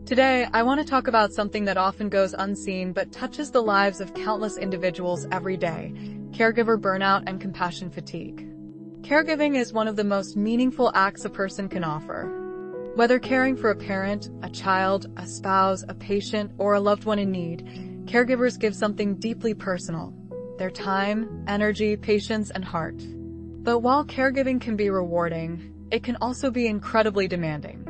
Today, I want to talk about something that often goes unseen but touches the lives of countless individuals every day: caregiver burnout and compassion fatigue. Caregiving is one of the most meaningful acts a person can offer. Whether caring for a parent, a child, a spouse, a patient, or a loved one in need, caregivers give something deeply personal: their time, energy, patience, and heart. But while caregiving can be rewarding, it can also be incredibly demanding.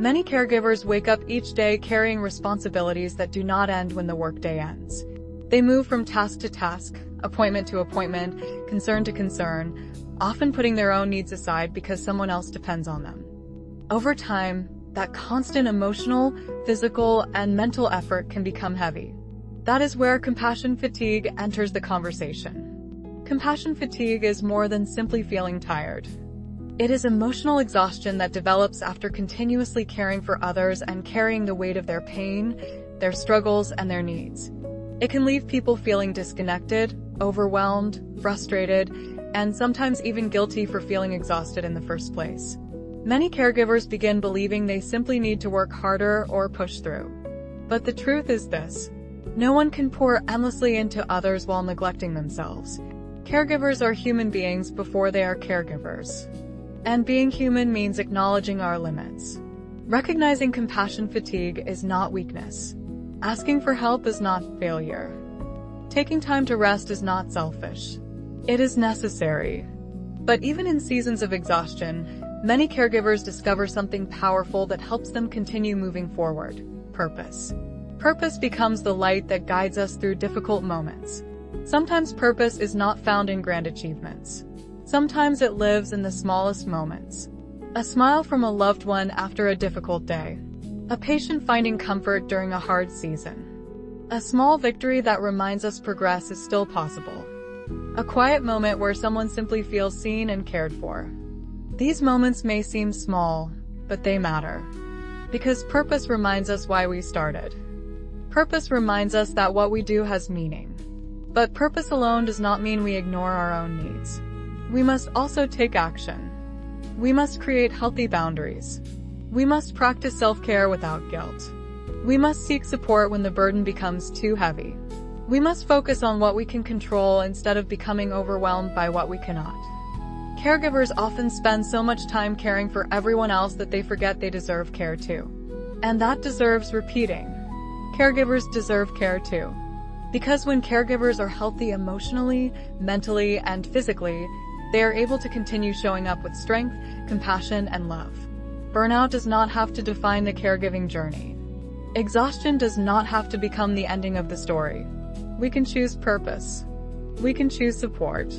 Many caregivers wake up each day carrying responsibilities that do not end when the workday ends. They move from task to task, appointment to appointment, concern to concern, often putting their own needs aside because someone else depends on them. Over time, that constant emotional, physical, and mental effort can become heavy. That is where compassion fatigue enters the conversation. Compassion fatigue is more than simply feeling tired. It is emotional exhaustion that develops after continuously caring for others and carrying the weight of their pain, their struggles, and their needs. It can leave people feeling disconnected, overwhelmed, frustrated, and sometimes even guilty for feeling exhausted in the first place. Many caregivers begin believing they simply need to work harder or push through. But the truth is this: no one can pour endlessly into others while neglecting themselves. Caregivers are human beings before they are caregivers. And being human means acknowledging our limits. Recognizing compassion fatigue is not weakness. Asking for help is not failure. Taking time to rest is not selfish. It is necessary. But even in seasons of exhaustion, many caregivers discover something powerful that helps them continue moving forward: purpose. Purpose becomes the light that guides us through difficult moments. Sometimes purpose is not found in grand achievements. Sometimes it lives in the smallest moments. A smile from a loved one after a difficult day. A patient finding comfort during a hard season. A small victory that reminds us progress is still possible. A quiet moment where someone simply feels seen and cared for. These moments may seem small, but they matter. Because purpose reminds us why we started. Purpose reminds us that what we do has meaning. But purpose alone does not mean we ignore our own needs. We must also take action. We must create healthy boundaries. We must practice self-care without guilt. We must seek support when the burden becomes too heavy. We must focus on what we can control instead of becoming overwhelmed by what we cannot. Caregivers often spend so much time caring for everyone else that they forget they deserve care too. And that deserves repeating. Caregivers deserve care too. Because when caregivers are healthy emotionally, mentally, and physically, they are able to continue showing up with strength, compassion, and love. Burnout does not have to define the caregiving journey. Exhaustion does not have to become the ending of the story. We can choose purpose. We can choose support.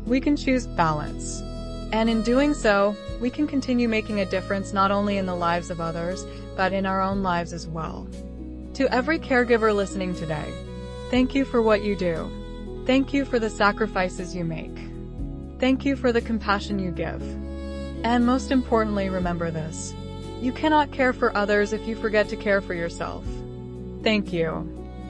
We can choose balance. And in doing so, we can continue making a difference not only in the lives of others, but in our own lives as well. To every caregiver listening today, thank you for what you do. Thank you for the sacrifices you make. Thank you for the compassion you give. And most importantly, remember this: you cannot care for others if you forget to care for yourself. Thank you.